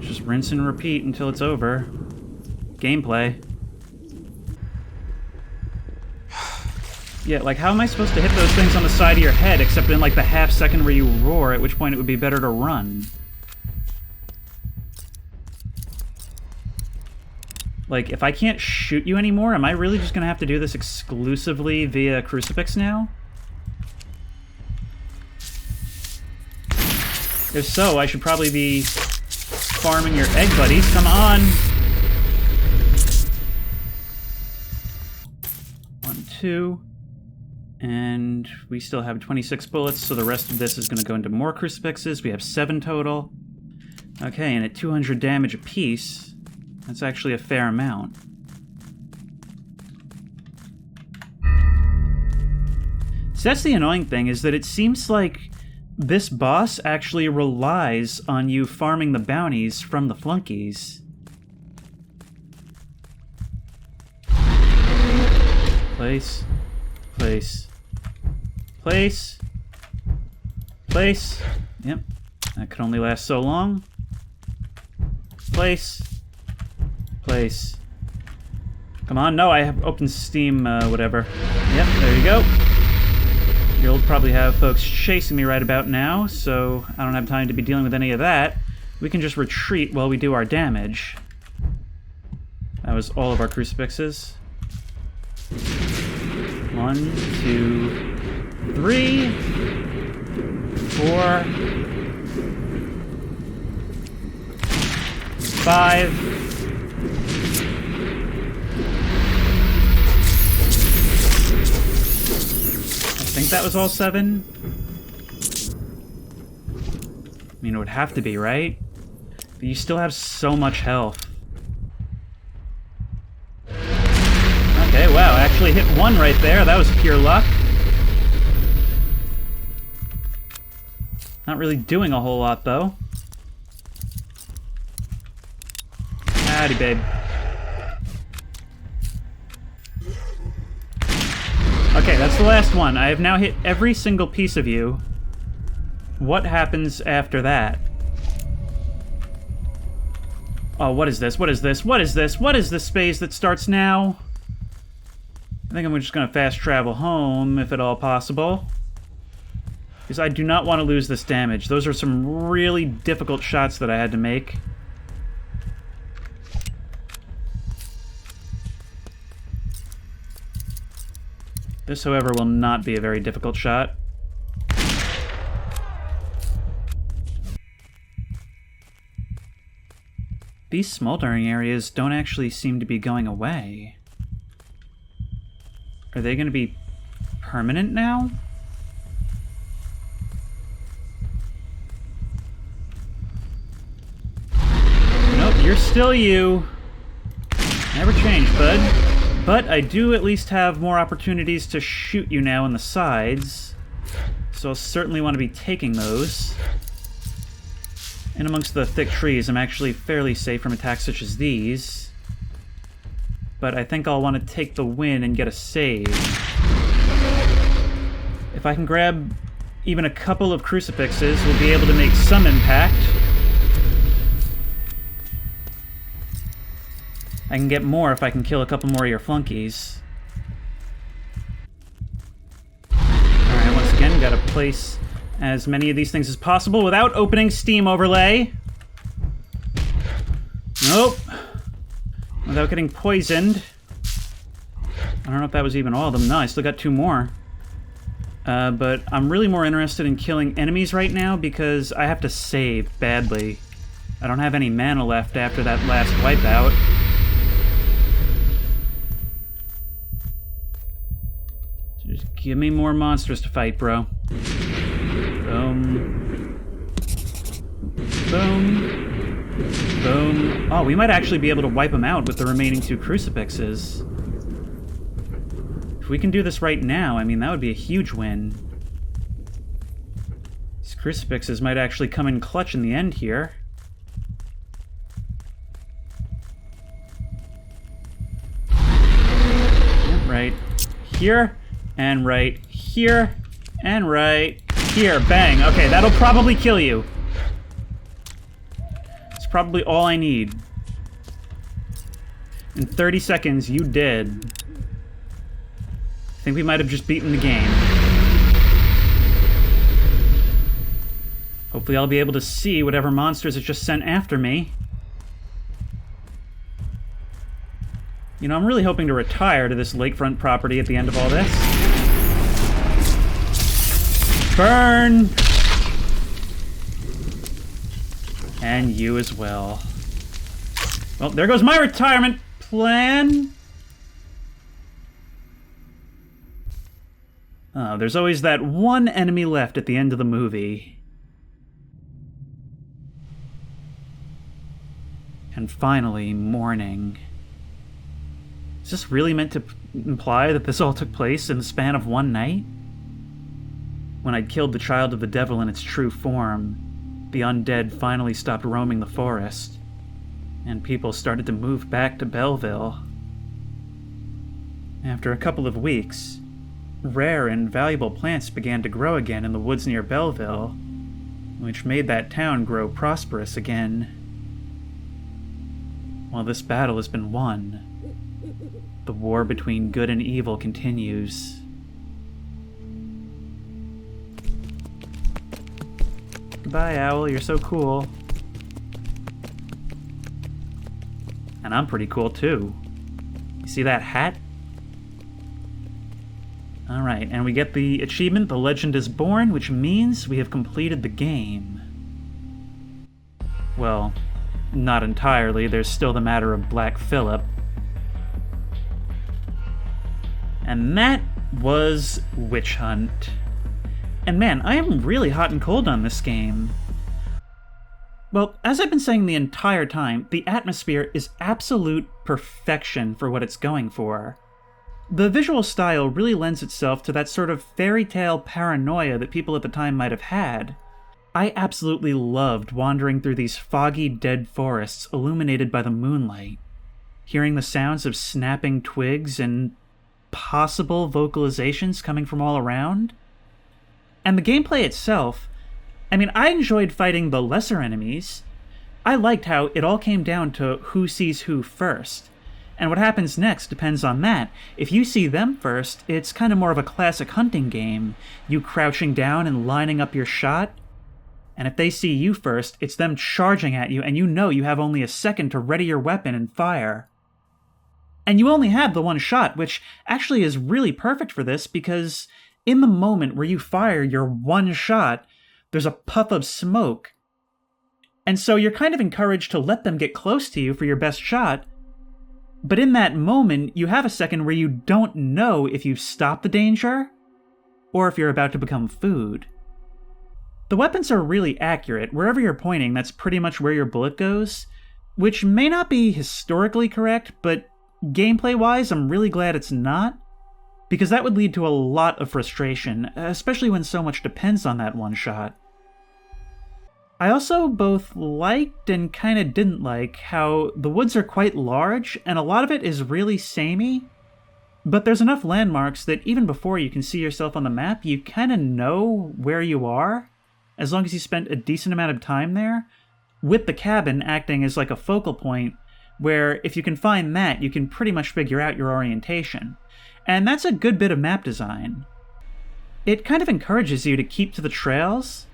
Just rinse and repeat until it's over. Gameplay. Yeah, like, how am I supposed to hit those things on the side of your head, except in, like, the half second where you roar, at which point it would be better to run? Like, if I can't shoot you anymore, am I really just gonna have to do this exclusively via crucifix now? If so, I should probably be farming your egg buddies. Come on! 1, 2... And we still have 26 bullets, so the rest of this is going to go into more crucifixes. We have 7 total. Okay, and at 200 damage apiece, that's actually a fair amount. So that's the annoying thing, is that it seems like this boss actually relies on you farming the bounties from the flunkies. Place. Place. Place. Place. Yep. That could only last so long. Place. Place. Come on, no, I have open Steam, whatever. Yep, there you go. You'll probably have folks chasing me right about now, so I don't have time to be dealing with any of that. We can just retreat while we do our damage. That was all of our crucifixes. 1, 2, 3, 4, 5. I think that was all 7. I mean, it would have to be, right? But you still have so much health. Okay, wow, I actually hit 1 right there. That was pure luck. Not really doing a whole lot, though. Howdy, babe. Okay, that's the last one. I have now hit every single piece of you. What happens after that? Oh, what is this? What is this? What is this? What is this phase that starts now? I think I'm just going to fast travel home, if at all possible. Because I do not want to lose this damage. Those are some really difficult shots that I had to make. This, however, will not be a very difficult shot. These smoldering areas don't actually seem to be going away. Are they going to be permanent now? Nope, you're still you. Never change, bud. But I do at least have more opportunities to shoot you now on the sides. So I'll certainly want to be taking those. And amongst the thick trees, I'm actually fairly safe from attacks such as these. But I think I'll want to take the win and get a save. If I can grab even a couple of crucifixes, we'll be able to make some impact. I can get more if I can kill a couple more of your flunkies. Alright, once again, gotta place as many of these things as possible without opening Steam Overlay. Nope. Without getting poisoned. I don't know if that was even all of them. No, I still got 2 more. But I'm really more interested in killing enemies right now because I have to save badly. I don't have any mana left after that last wipeout. So just give me more monsters to fight, bro. Boom. Boom. Boom. Oh, we might actually be able to wipe them out with the remaining 2 crucifixes. If we can do this right now, I mean, that would be a huge win. These crucifixes might actually come in clutch in the end here. Yep, right here, and right here, and right here. Bang. Okay, that'll probably kill you. It's probably all I need. In 30 seconds, you dead. I think we might have just beaten the game. Hopefully I'll be able to see whatever monsters it just sent after me. You know, I'm really hoping to retire to this lakefront property at the end of all this. Burn! And you as well. Well, there goes my retirement plan! Oh, there's always that one enemy left at the end of the movie. And finally, morning. Is this really meant to imply that this all took place in the span of one night? When I'd killed the child of the devil in its true form, the undead finally stopped roaming the forest, and people started to move back to Belleville. After a couple of weeks, rare and valuable plants began to grow again in the woods near Belleville, which made that town grow prosperous again. While this battle has been won, the war between good and evil continues. Goodbye, Owl, you're so cool. And I'm pretty cool, too. You see that hat? Alright, and we get the achievement, The Legend is Born, which means we have completed the game. Well, not entirely. There's still the matter of Black Phillip. And that was Witch Hunt. And man, I am really hot and cold on this game. Well, as I've been saying the entire time, the atmosphere is absolute perfection for what it's going for. The visual style really lends itself to that sort of fairy tale paranoia that people at the time might have had. I absolutely loved wandering through these foggy, dead forests illuminated by the moonlight, hearing the sounds of snapping twigs and possible vocalizations coming from all around. And the gameplay itself, I mean, I enjoyed fighting the lesser enemies. I liked how it all came down to who sees who first. And what happens next depends on that. If you see them first, it's kind of more of a classic hunting game, you crouching down and lining up your shot. And if they see you first, it's them charging at you, and you know you have only a second to ready your weapon and fire. And you only have the one shot, which actually is really perfect for this, because in the moment where you fire your one shot, there's a puff of smoke. And so you're kind of encouraged to let them get close to you for your best shot. But in that moment, you have a second where you don't know if you've stopped the danger, or if you're about to become food. The weapons are really accurate. Wherever you're pointing, that's pretty much where your bullet goes, which may not be historically correct, but gameplay-wise, I'm really glad it's not, because that would lead to a lot of frustration, especially when so much depends on that one shot. I also both liked and kind of didn't like how the woods are quite large, and a lot of it is really samey. But there's enough landmarks that even before you can see yourself on the map, you kind of know where you are, as long as you spent a decent amount of time there, with the cabin acting as like a focal point, where if you can find that, you can pretty much figure out your orientation. And that's a good bit of map design. It kind of encourages you to keep to the trails,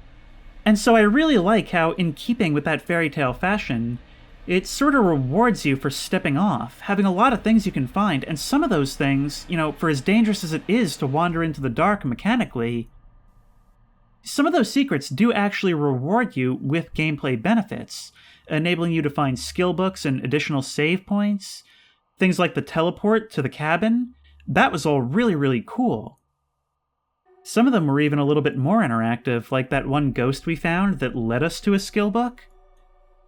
and so I really like how, in keeping with that fairy tale fashion, it sort of rewards you for stepping off, having a lot of things you can find, and some of those things, for as dangerous as it is to wander into the dark mechanically, some of those secrets do actually reward you with gameplay benefits, enabling you to find skill books and additional save points, things like the teleport to the cabin. That was all really, really cool. Some of them were even a little bit more interactive, like that one ghost we found that led us to a skill book.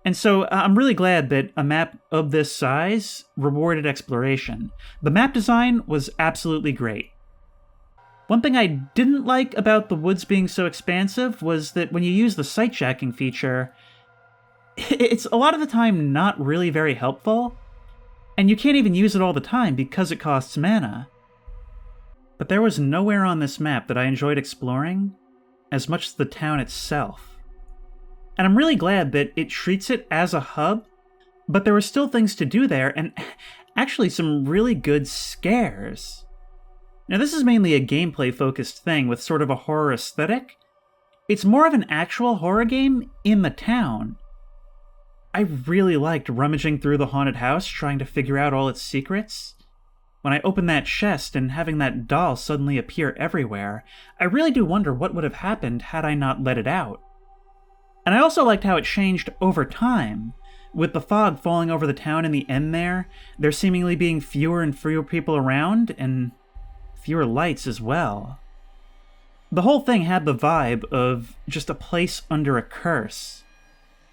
And so I'm really glad that a map of this size rewarded exploration. The map design was absolutely great. One thing I didn't like about the woods being so expansive was that when you use the sightjacking feature, it's a lot of the time not really very helpful, and you can't even use it all the time because it costs mana. But there was nowhere on this map that I enjoyed exploring as much as the town itself. And I'm really glad that it treats it as a hub, but there were still things to do there, and actually some really good scares. Now, this is mainly a gameplay-focused thing with sort of a horror aesthetic. It's more of an actual horror game in the town. I really liked rummaging through the haunted house, trying to figure out all its secrets. When I opened that chest and having that doll suddenly appear everywhere, I really do wonder what would have happened had I not let it out. And I also liked how it changed over time. With the fog falling over the town in the end there seemingly being fewer and fewer people around, and fewer lights as well. The whole thing had the vibe of just a place under a curse.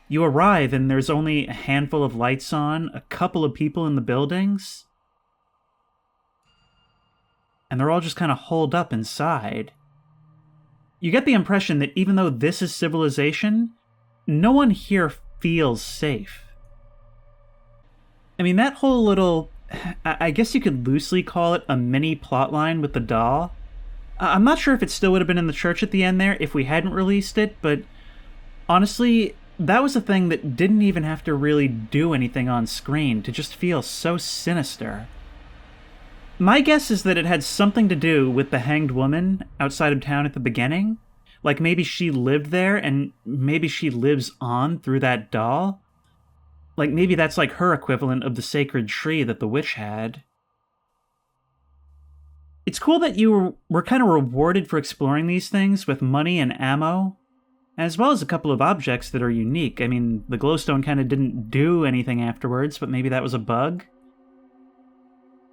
You arrive and there's only a handful of lights on, a couple of people in the buildings, and they're all just kind of holed up inside. You get the impression that even though this is civilization, no one here feels safe. I mean, that whole little, I guess you could loosely call it a mini plotline with the doll. I'm not sure if it still would have been in the church at the end there if we hadn't released it, but honestly, that was a thing that didn't even have to really do anything on screen to just feel so sinister. My guess is that it had something to do with the hanged woman outside of town at the beginning. Like maybe she lived there and maybe she lives on through that doll. Like maybe that's like her equivalent of the sacred tree that the witch had. It's cool that you were kind of rewarded for exploring these things with money and ammo, as well as a couple of objects that are unique. I mean, the glowstone kind of didn't do anything afterwards, but maybe that was a bug.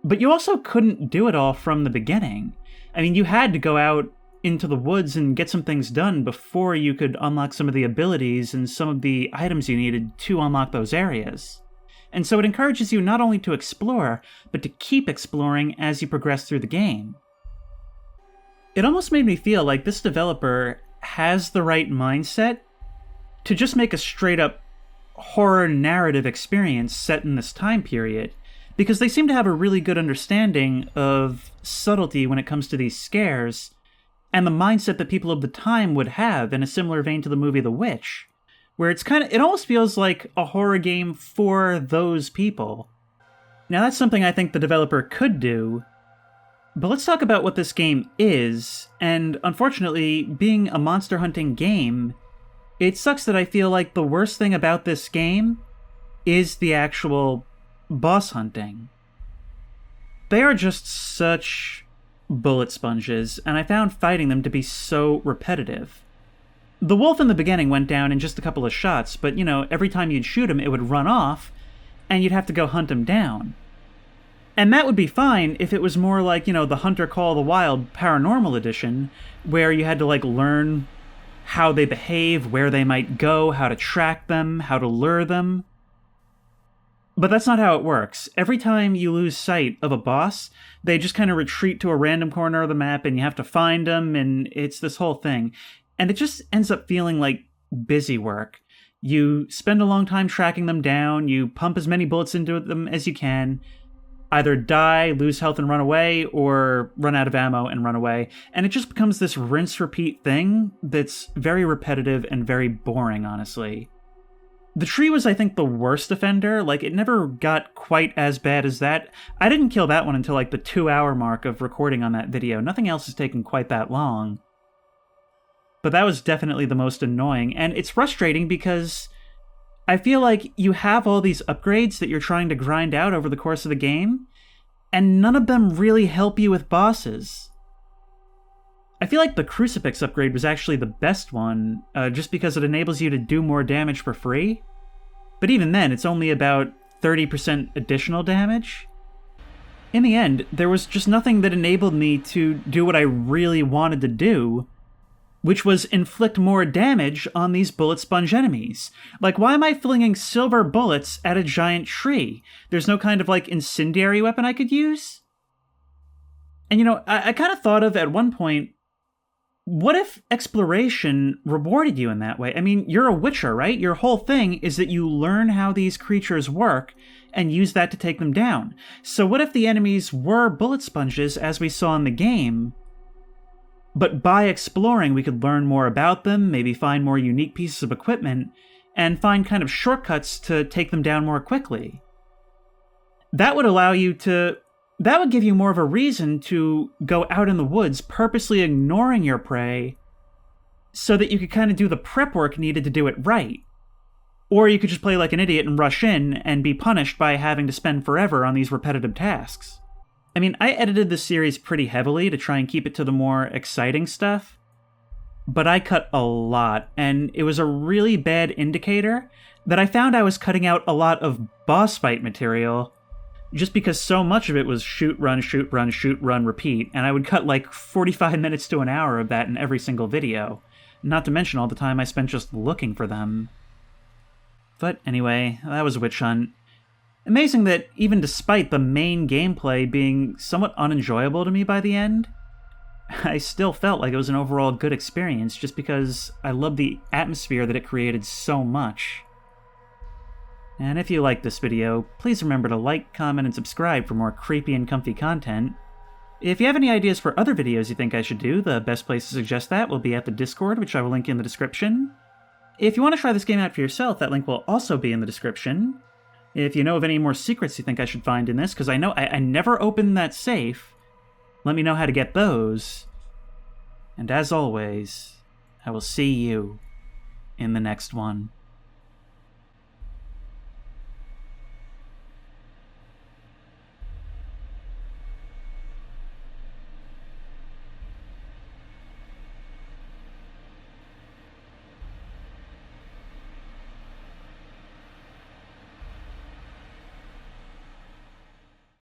But you also couldn't do it all from the beginning. I mean, you had to go out into the woods and get some things done before you could unlock some of the abilities and some of the items you needed to unlock those areas. And so it encourages you not only to explore, but to keep exploring as you progress through the game. It almost made me feel like this developer has the right mindset to just make a straight-up horror narrative experience set in this time period, because they seem to have a really good understanding of subtlety when it comes to these scares, and the mindset that people of the time would have in a similar vein to the movie The Witch, where it almost feels like a horror game for those people. Now that's something I think the developer could do, but let's talk about what this game is, and unfortunately, being a monster hunting game, it sucks that I feel like the worst thing about this game is the actual boss hunting. They are just such bullet sponges, and I found fighting them to be so repetitive. The wolf in the beginning went down in just a couple of shots, but, every time you'd shoot him, it would run off, and you'd have to go hunt him down. And that would be fine if it was more like, the Hunter Call of the Wild Paranormal Edition, where you had to, learn how they behave, where they might go, how to track them, how to lure them. But that's not how it works. Every time you lose sight of a boss, they just kind of retreat to a random corner of the map and you have to find them, and it's this whole thing. And it just ends up feeling like busy work. You spend a long time tracking them down, you pump as many bullets into them as you can, either die, lose health and run away, or run out of ammo and run away. And it just becomes this rinse-repeat thing that's very repetitive and very boring, honestly. The tree was, I think, the worst offender. Like, it never got quite as bad as that. I didn't kill that one until, like, the 2-hour mark of recording on that video. Nothing else has taken quite that long. But that was definitely the most annoying, and it's frustrating because I feel like you have all these upgrades that you're trying to grind out over the course of the game, and none of them really help you with bosses. I feel like the Crucifix upgrade was actually the best one, just because it enables you to do more damage for free. But even then, it's only about 30% additional damage. In the end, there was just nothing that enabled me to do what I really wanted to do, which was inflict more damage on these bullet sponge enemies. Like, why am I flinging silver bullets at a giant tree? There's no kind of, like, incendiary weapon I could use? And, you know, I kind of thought of, at one point, what if exploration rewarded you in that way? I mean, you're a witcher, right? Your whole thing is that you learn how these creatures work and use that to take them down. So what if the enemies were bullet sponges, as we saw in the game, but by exploring we could learn more about them, maybe find more unique pieces of equipment, and find kind of shortcuts to take them down more quickly? That would allow you to... That would give you more of a reason to go out in the woods, purposely ignoring your prey, so that you could kind of do the prep work needed to do it right. Or you could just play like an idiot and rush in and be punished by having to spend forever on these repetitive tasks. I mean, I edited this series pretty heavily to try and keep it to the more exciting stuff, but I cut a lot, and it was a really bad indicator that I found I was cutting out a lot of boss fight material, just because so much of it was shoot, run, shoot, run, shoot, run, repeat, and I would cut like 45 minutes to an hour of that in every single video, not to mention all the time I spent just looking for them. But anyway, that was Witch Hunt. Amazing that even despite the main gameplay being somewhat unenjoyable to me by the end, I still felt like it was an overall good experience just because I loved the atmosphere that it created so much. And if you liked this video, please remember to like, comment, and subscribe for more creepy and comfy content. If you have any ideas for other videos you think I should do, the best place to suggest that will be at the Discord, which I will link in the description. If you want to try this game out for yourself, that link will also be in the description. If you know of any more secrets you think I should find in this, because I know I never opened that safe, let me know how to get those. And as always, I will see you in the next one.